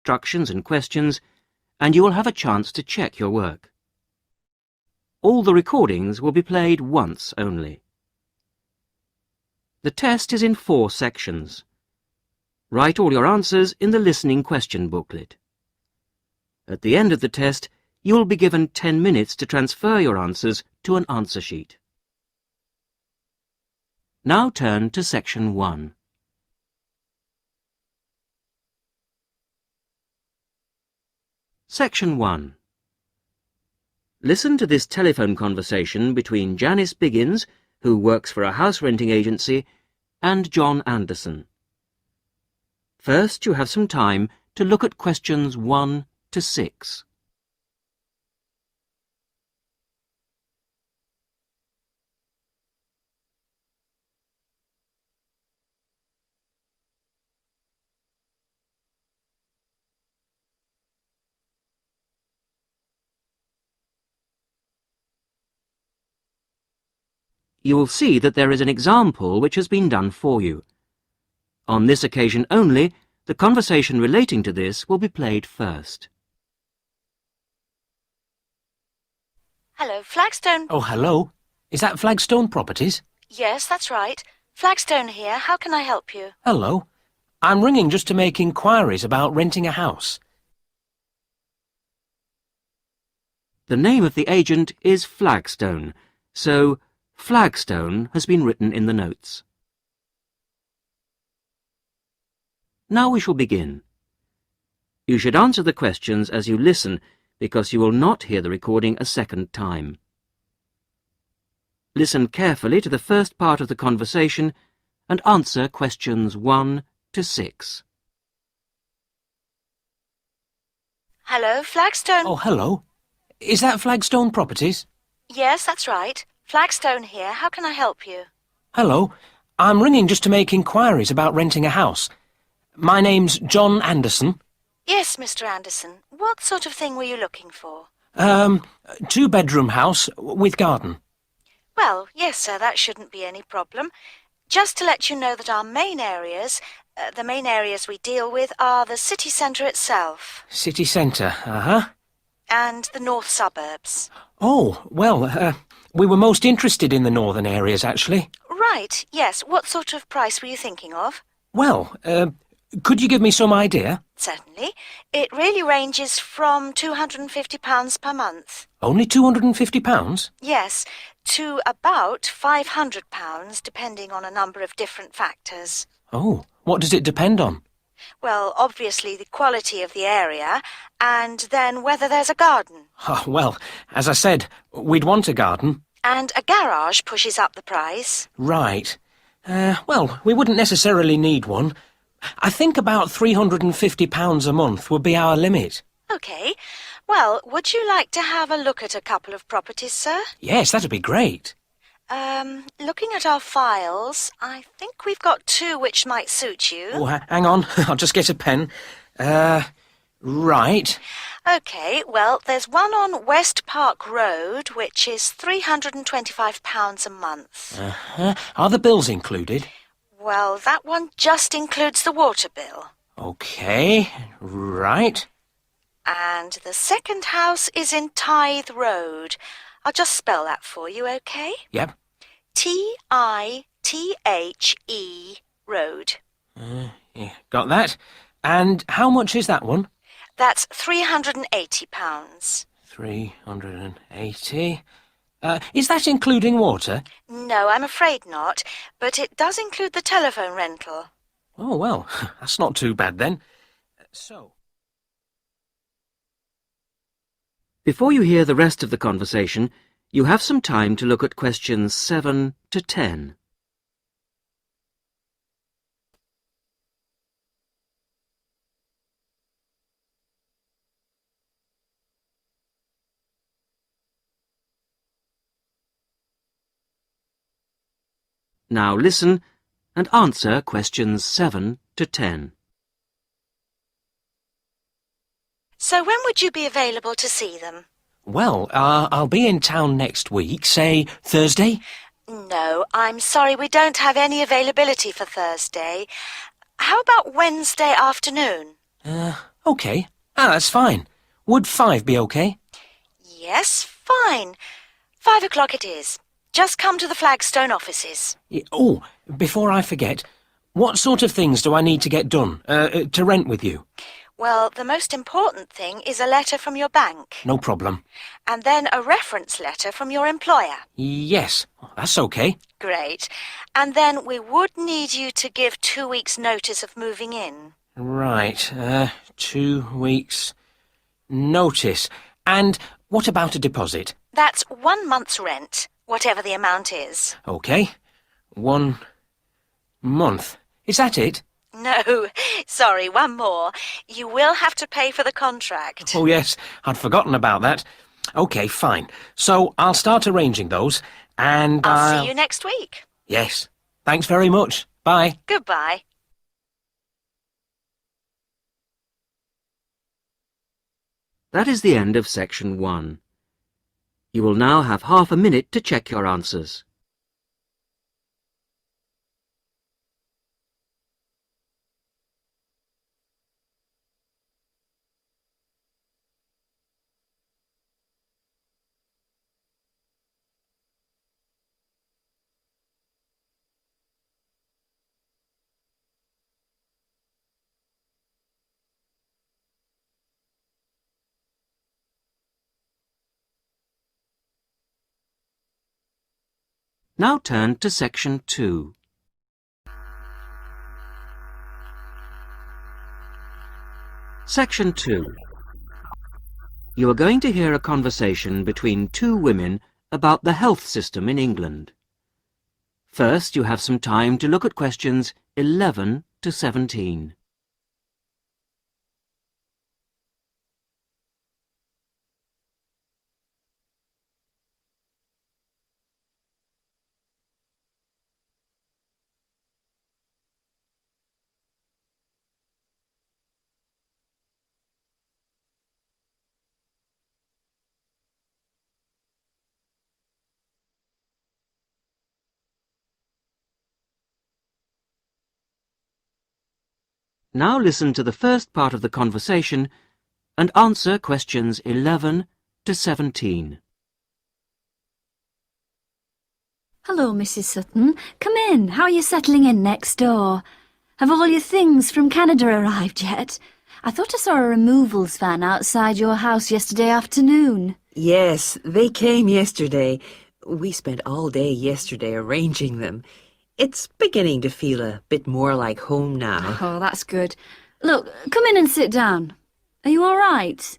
instructions and questions, and you will have a chance to check your work. All the recordings will be played once only. The test is in 4 sections. Write all your answers in the listening question booklet. At the end of the test, you will be given 10 minutes to transfer your answers to an answer sheet. Now turn to Section 1. Section 1. Listen to this telephone conversation between Janice Biggins, who works for a house renting agency, and John Anderson. First, you have some time to look at questions 1 to 6. You will see that there is an example which has been done for you. On this occasion only, the conversation relating to this will be played first. Hello, Flagstone. Oh, hello. Is that Flagstone Properties? Yes, that's right. Flagstone here. How can I help you? Hello. I'm ringing just to make inquiries about renting a house. The name of the agent is Flagstone, so Flagstone has been written in the notes. Now we shall begin. You should answer the questions as you listen, because you will not hear the recording a second time. Listen carefully to the first part of the conversation and answer questions 1 to 6. Hello, Flagstone. Oh, hello. Is that Flagstone Properties? Yes, that's right. Flagstone here. How can I help you? Hello. I'm ringing just to make inquiries about renting a house. My name's John Anderson. Yes, Mr. Anderson. What sort of thing were you looking for? 2-bedroom house with garden. Well, yes, sir, that shouldn't be any problem. Just to let you know that our main areas, the main areas we deal with are the city centre itself. City centre, uh-huh. And the north suburbs. Oh, well, we were most interested in the northern areas, actually. Right, yes. What sort of price were you thinking of? Well, could you give me some idea? Certainly. It really ranges from £250 per month. Only £250? Yes, to about £500, depending on a number of different factors. Oh, what does it depend on? Well, obviously the quality of the area, and then whether there's a garden. Oh, well, as I said, we'd want a garden. And a garage pushes up the price. Right. Well, we wouldn't necessarily need one. I think about £350 a month would be our limit. OK. Well, would you like to have a look at a couple of properties, sir? Yes, that'd be great. Looking at our files, I think we've got 2 which might suit you. Oh, hang on. I'll just get a pen. Right. OK, well, there's one on West Park Road, which is £325 a month. Uh-huh. Are the bills included? Well, that one just includes the water bill. OK, right. And the second house is in Tithe Road. I'll just spell that for you, OK? Yep. Tithe Road. Yeah, got that. And how much is that one? That's £380. 380. Is that including water? No, I'm afraid not, but it does include the telephone rental. Oh, well, that's not too bad then. So... Before you hear the rest of the conversation, you have some time to look at questions 7 to 10. Now listen and answer questions 7 to 10. So when would you be available to see them? Well, I'll be in town next week, say Thursday. No, I'm sorry, we don't have any availability for Thursday. How about Wednesday afternoon? OK. That's fine. Would 5 be OK? Yes, fine. 5 o'clock it is. Just come to the Flagstone offices. Oh, before I forget, what sort of things do I need to get done, to rent with you? Well, the most important thing is a letter from your bank. No problem. And then a reference letter from your employer. Yes, that's OK. Great. And then we would need you to give 2 weeks' notice of moving in. Right, 2 weeks' notice. And what about a deposit? That's 1 month's rent, whatever the amount is. OK. 1 month. Is that it? No, sorry, one more. You will have to pay for the contract. Oh, yes, I'd forgotten about that. OK, fine. So I'll start arranging those, and I'll see you next week. Yes. Thanks very much. Bye. Goodbye. That is the end of section 1. You will now have half a minute to check your answers. Now turn to section 2. Section 2. You are going to hear a conversation between 2 women about the health system in England. First, you have some time to look at questions 11 to 17. Now listen to the first part of the conversation and answer questions 11 to 17. Hello, Mrs. Sutton. Come in. How are you settling in next door? Have all your things from Canada arrived yet? I thought I saw a removals van outside your house yesterday afternoon. Yes, they came yesterday. We spent all day yesterday arranging them. It's beginning to feel a bit more like home now. Oh, that's good. Look, come in and sit down. Are you all right?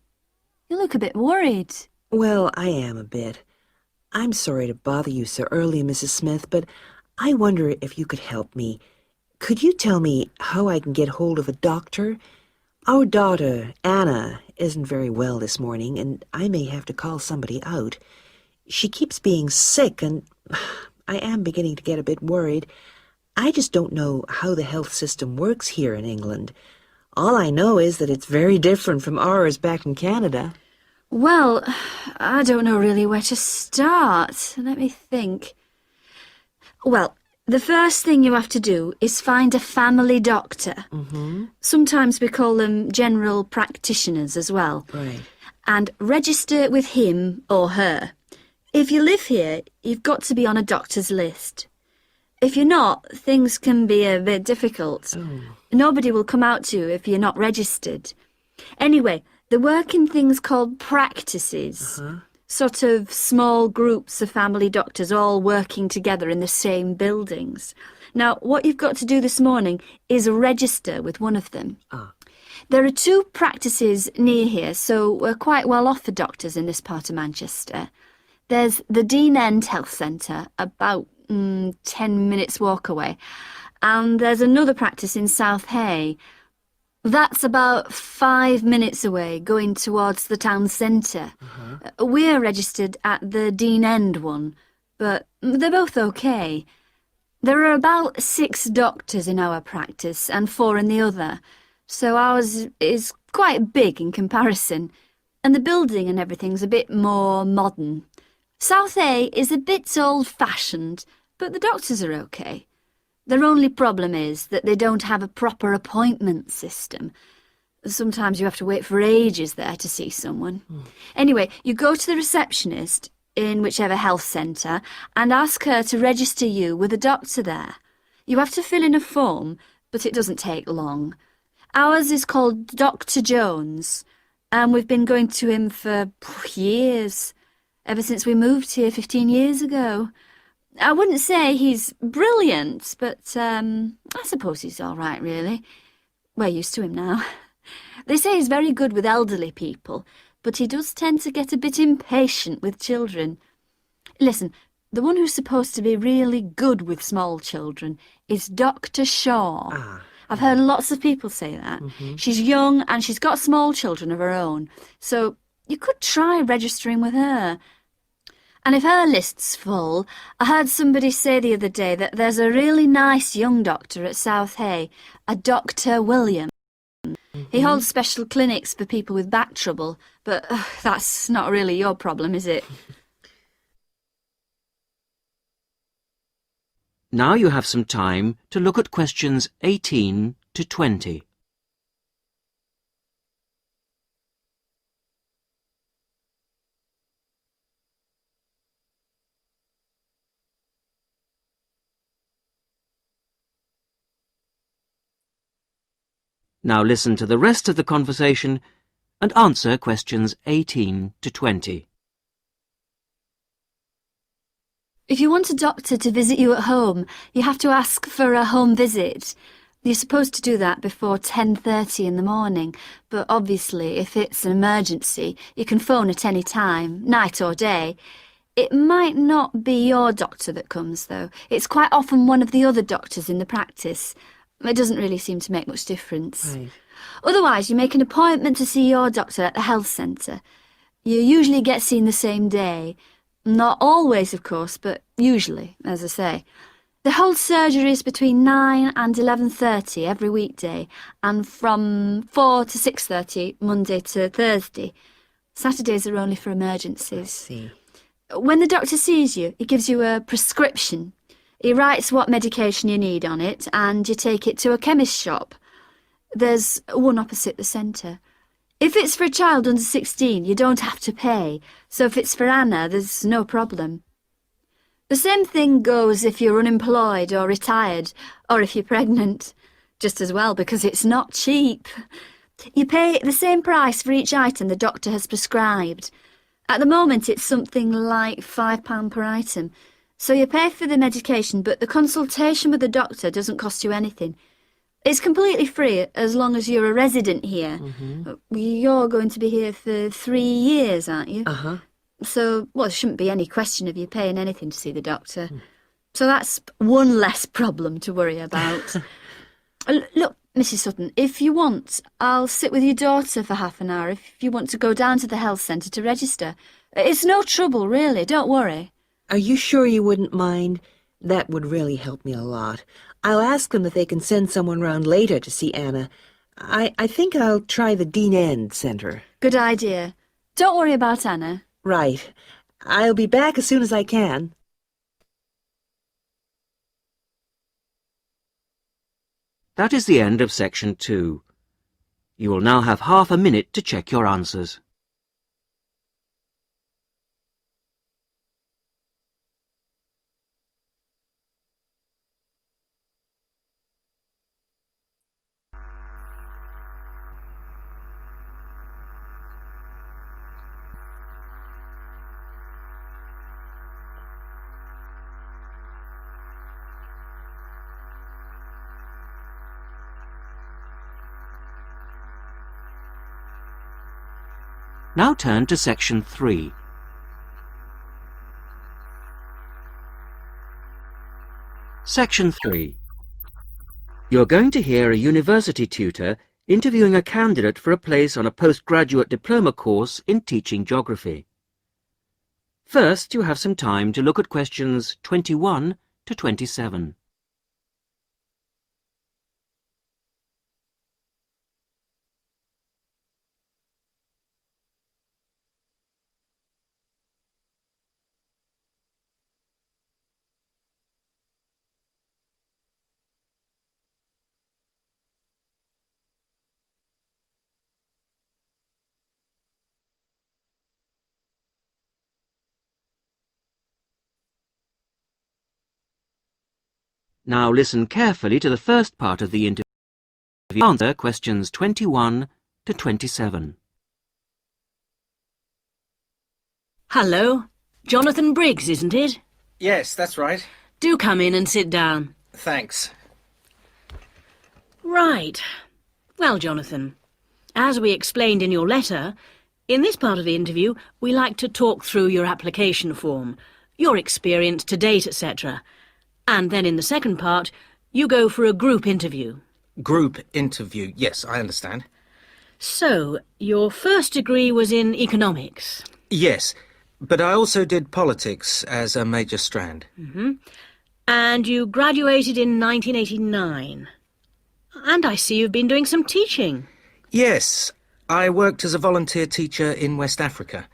You look a bit worried. Well, I am a bit. I'm sorry to bother you so early, Mrs. Smith, but I wonder if you could help me. Could you tell me how I can get hold of a doctor? Our daughter, Anna, isn't very well this morning, and I may have to call somebody out. She keeps being sick, and I am beginning to get a bit worried. I just don't know how the health system works here in England. All I know is that it's very different from ours back in Canada. Well, I don't know really where to start. Let me think. Well, the first thing you have to do is find a family doctor. Mm-hmm. Sometimes we call them general practitioners as well. Right. And register with him or her. If you live here, you've got to be on a doctor's list. If you're not, things can be a bit difficult. Oh. Nobody will come out to you if you're not registered. Anyway, they work in things called practices. Sort of small groups of family doctors all working together in the same buildings. Now, what you've got to do this morning is register with one of them. There are 2 practices near here, so we're quite well off for doctors in this part of Manchester. There's the Dean End Health Centre, about 10 minutes walk away. And there's another practice in South Hay. That's about 5 minutes away, going towards the town centre. We're registered at the Dean End one, but they're both okay. There are about 6 doctors in our practice and 4 in the other, so ours is quite big in comparison, and the building and everything's a bit more modern. South A is a bit old-fashioned, but the doctors are okay. Their only problem is that they don't have a proper appointment system. Sometimes you have to wait for ages there to see someone. Anyway, you go to the receptionist in whichever health centre and ask her to register you with a doctor there. You have to fill in a form, but it doesn't take long. Ours is called Dr. Jones, and we've been going to him for years, ever since we moved here 15 years ago. I wouldn't say he's brilliant, but I suppose he's all right, really. We're used to him now. They say he's very good with elderly people, but he does tend to get a bit impatient with children. Listen, the one who's supposed to be really good with small children is Dr. Shaw. I've heard lots of people say that. She's young and she's got small children of her own, so you could try registering with her. And if her list's full, I heard somebody say the other day that there's a really nice young doctor at South Hay, a Dr. William. He holds special clinics for people with back trouble, but that's not really your problem, is it? Now you have some time to look at questions 18 to 20. Now listen to the rest of the conversation and answer questions 18 to 20. If you want a doctor to visit you at home, you have to ask for a home visit. You're supposed to do that before 10:30 in the morning, but obviously if it's an emergency, you can phone at any time, night or day. It might not be your doctor that comes, though. It's quite often one of the other doctors in the practice. It doesn't really seem to make much difference. Right. Otherwise, you make an appointment to see your doctor at the health centre. You usually get seen the same day. Not always, of course, but usually, as I say. They hold surgeries between 9 and 11:30 every weekday, and from 4 to 6:30 Monday to Thursday. Saturdays are only for emergencies. See. When the doctor sees you, he gives you a prescription. He writes what medication you need on it, and you take it to a chemist shop. There's one opposite the centre. If it's for a child under 16, you don't have to pay, so if it's for Anna, there's no problem. The same thing goes if you're unemployed or retired, or if you're pregnant. Just as well, because it's not cheap. You pay the same price for each item the doctor has prescribed. At the moment, it's something like £5 per item. So you pay for the medication, but the consultation with the doctor doesn't cost you anything. It's completely free as long as you're a resident here. You're going to be here for 3 years, aren't you? Uh-huh. So, well, there shouldn't be any question of you paying anything to see the doctor. So that's one less problem to worry about. Look, Mrs. Sutton, if you want, I'll sit with your daughter for half an hour if you want to go down to the health centre to register. It's no trouble, really, don't worry. Are you sure you wouldn't mind? That would really help me a lot. I'll ask them if they can send someone round later to see Anna. I think I'll try the Dean End Centre. Good idea. Don't worry about Anna. Right. I'll be back as soon as I can. That is the end of section 2. You will now have half a minute to check your answers. Now turn to section 3. Section 3. You're going to hear a university tutor interviewing a candidate for a place on a postgraduate diploma course in teaching geography. First, you have some time to look at questions 21 to 27. Now listen carefully to the first part of the interview. Answer questions 21 to 27. Hello. Jonathan Briggs, isn't it? Yes, that's right. Do come in and sit down. Thanks. Right. Well, Jonathan, as we explained in your letter, in this part of the interview, we like to talk through your application form, your experience to date, etc. And then in the second part, you go for a group interview. Group interview. Yes, I understand. So, your first degree was in economics. Yes, but I also did politics as a major strand. And you graduated in 1989. And I see you've been doing some teaching. Yes, I worked as a volunteer teacher in West Africa.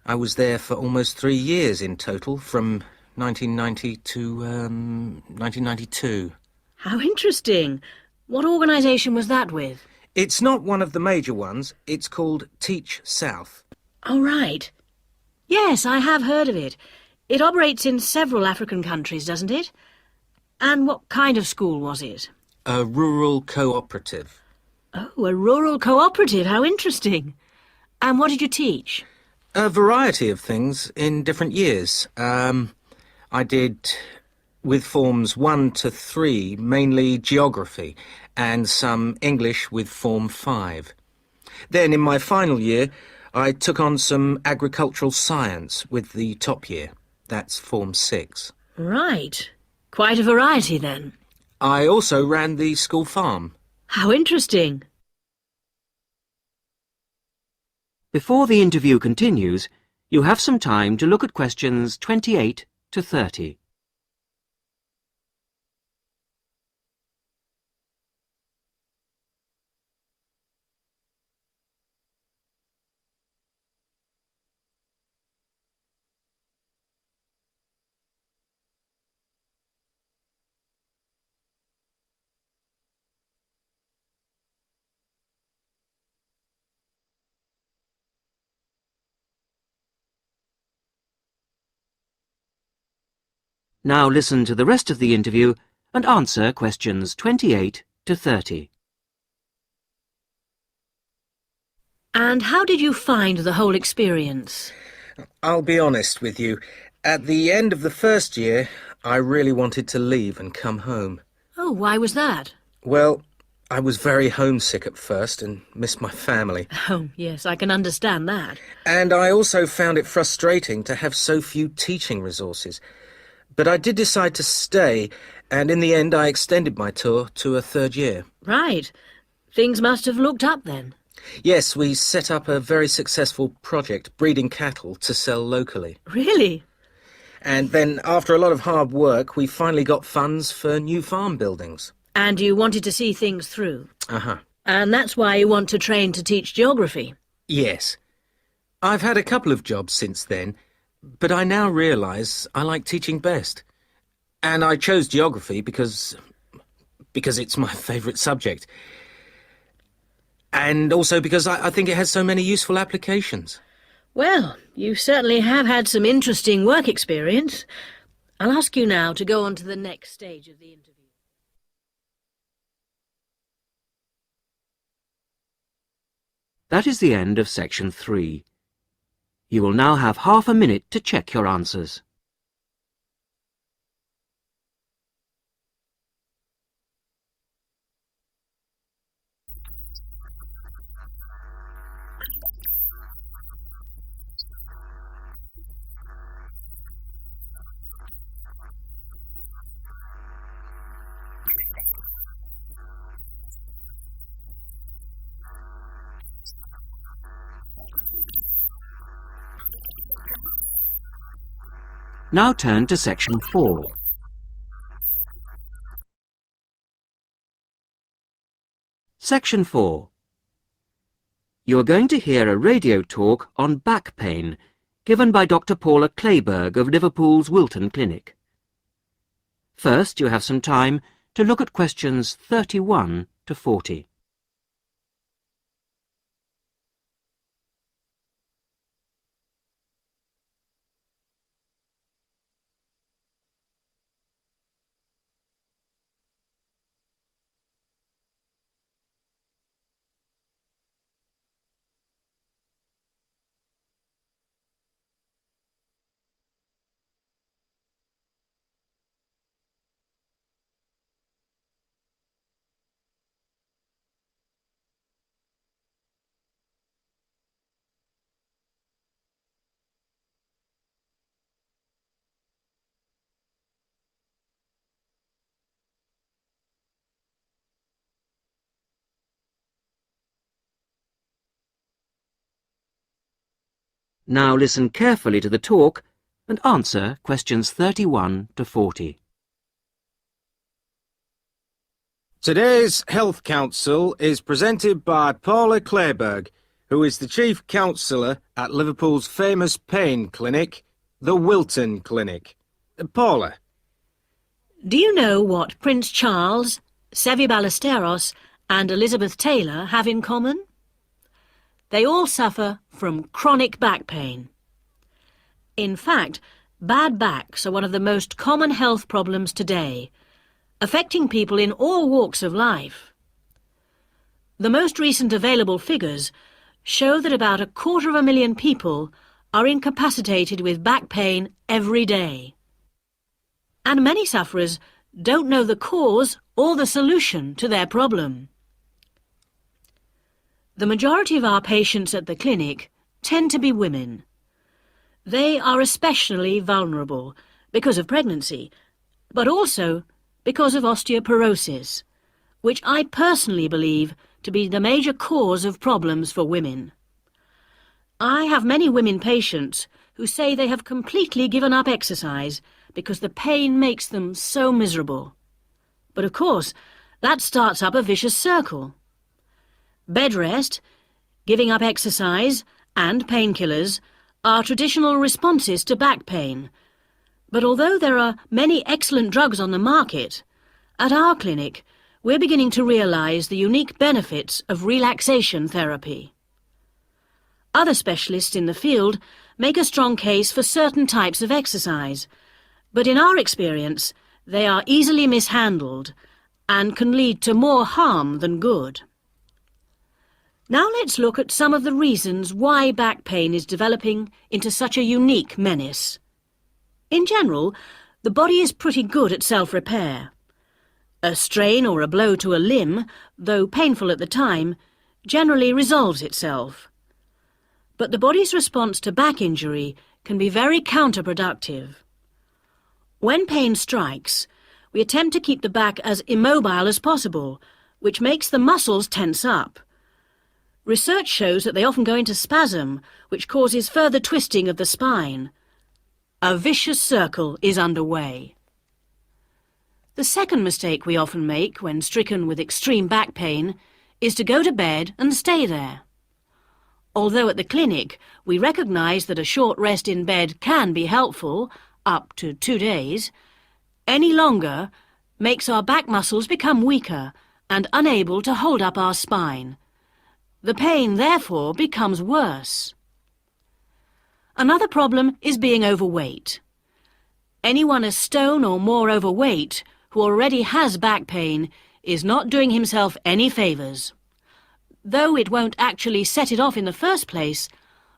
I was there for almost 3 years in total, from 1990 to 1992. How interesting. What organisation was that with? It's not one of the major ones. It's called Teach South. Oh, right. Yes, I have heard of it. It operates in several African countries, doesn't it? And what kind of school was it? A rural cooperative. Oh, a rural cooperative. How interesting. And what did you teach? A variety of things in different years. I did, with forms 1 to 3, mainly geography, and some English with form 5. Then in my final year, I took on some agricultural science with the top year. That's form 6. Right. Quite a variety, then. I also ran the school farm. How interesting. Before the interview continues, you have some time to look at questions 28 to 30. Now listen to the rest of the interview and answer questions 28 to 30. And how did you find the whole experience? I'll be honest with you. At the end of the first year, I really wanted to leave and come home. Oh, why was that? Well, I was very homesick at first and missed my family. Oh, yes, I can understand that. And I also found it frustrating to have so few teaching resources. But I did decide to stay, and in the end I extended my tour to a 3rd year. Right. Things must have looked up then. Yes, we set up a very successful project, breeding cattle to sell locally. Really? And then, after a lot of hard work, we finally got funds for new farm buildings. And you wanted to see things through. Uh-huh. And that's why you want to train to teach geography. Yes. I've had a couple of jobs since then, but I now realise I like teaching best. And I chose geography because it's my favourite subject. And also because I think it has so many useful applications. Well, you certainly have had some interesting work experience. I'll ask you now to go on to the next stage of the interview. That is the end of section 3. You will now have half a minute to check your answers. Now turn to section 4. Section 4. You are going to hear a radio talk on back pain given by Dr. Paula Clayburgh of Liverpool's Wilton Clinic. First, you have some time to look at questions 31 to 40. Now listen carefully to the talk and answer questions 31 to 40. Today's Health Council is presented by Paula Clayburgh, who is the Chief Counsellor at Liverpool's famous pain clinic, the Wilton Clinic. Paula. Do you know what Prince Charles, Sevi Ballesteros and Elizabeth Taylor have in common? They all suffer from chronic back pain. In fact, bad backs are one of the most common health problems today, affecting people in all walks of life. The most recent available figures show that about 250,000 people are incapacitated with back pain every day. And many sufferers don't know the cause or the solution to their problem. The majority of our patients at the clinic tend to be women. They are especially vulnerable because of pregnancy, but also because of osteoporosis, which I personally believe to be the major cause of problems for women. I have many women patients who say they have completely given up exercise because the pain makes them so miserable. But of course, that starts up a vicious circle. Bed rest, giving up exercise, and painkillers are traditional responses to back pain. But although there are many excellent drugs on the market, at our clinic we're beginning to realise the unique benefits of relaxation therapy. Other specialists in the field make a strong case for certain types of exercise, but in our experience they are easily mishandled and can lead to more harm than good. Now let's look at some of the reasons why back pain is developing into such a unique menace. In general, the body is pretty good at self-repair. A strain or a blow to a limb, though painful at the time, generally resolves itself. But the body's response to back injury can be very counterproductive. When pain strikes, we attempt to keep the back as immobile as possible, which makes the muscles tense up. Research shows that they often go into spasm, which causes further twisting of the spine. A vicious circle is underway. The second mistake we often make when stricken with extreme back pain is to go to bed and stay there. Although at the clinic we recognise that a short rest in bed can be helpful, up to 2 days, any longer makes our back muscles become weaker and unable to hold up our spine. The pain, therefore, becomes worse. Another problem is being overweight. Anyone a stone or more overweight who already has back pain is not doing himself any favours. Though it won't actually set it off in the first place,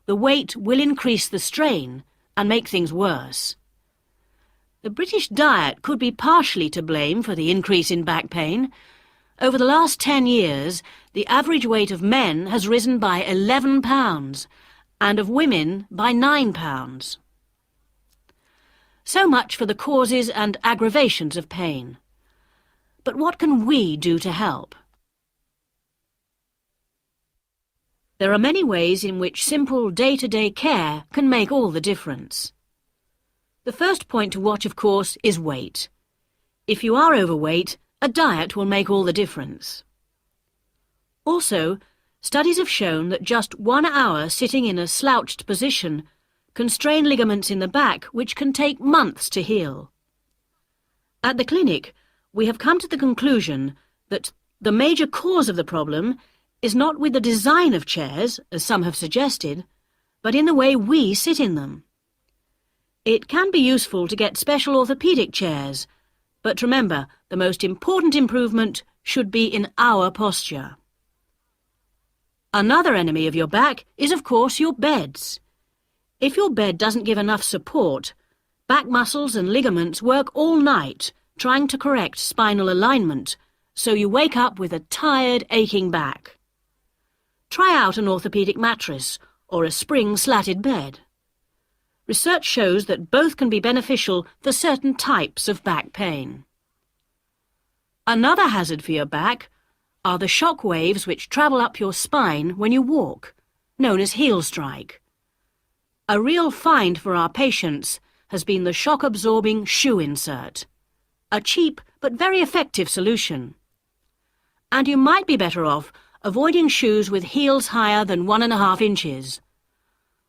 the weight will increase the strain and make things worse. The British diet could be partially to blame for the increase in back pain. Over the last 10 years, the average weight of men has risen by 11 pounds, and of women by 9 pounds. So much for the causes and aggravations of pain. But what can we do to help? There are many ways in which simple day-to-day care can make all the difference. The first point to watch, of course, is weight. If you are overweight, a diet will make all the difference. Also, studies have shown that just 1 hour sitting in a slouched position can strain ligaments in the back which can take months to heal. At the clinic, we have come to the conclusion that the major cause of the problem is not with the design of chairs, as some have suggested, but in the way we sit in them. It can be useful to get special orthopaedic chairs, but remember, the most important improvement should be in our posture. Another enemy of your back is, of course, your beds. If your bed doesn't give enough support, back muscles and ligaments work all night trying to correct spinal alignment, so you wake up with a tired, aching back. Try out an orthopaedic mattress or a spring-slatted bed. Research shows that both can be beneficial for certain types of back pain. Another hazard for your back are the shock waves which travel up your spine when you walk, known as heel strike. A real find for our patients has been the shock-absorbing shoe insert. A cheap but very effective solution. And you might be better off avoiding shoes with heels higher than 1.5 inches.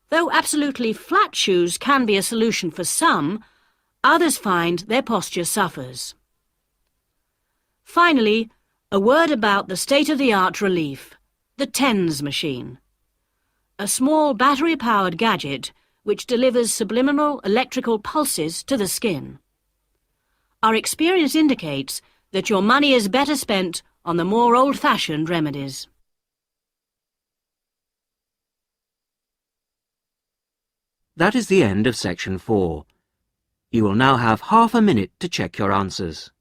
Though absolutely flat shoes can be a solution for some, others find their posture suffers. Finally, a word about the state-of-the-art relief, the TENS machine. A small battery-powered gadget which delivers subliminal electrical pulses to the skin. Our experience indicates that your money is better spent on the more old-fashioned remedies. That is the end of section 4. You will now have half a minute to check your answers.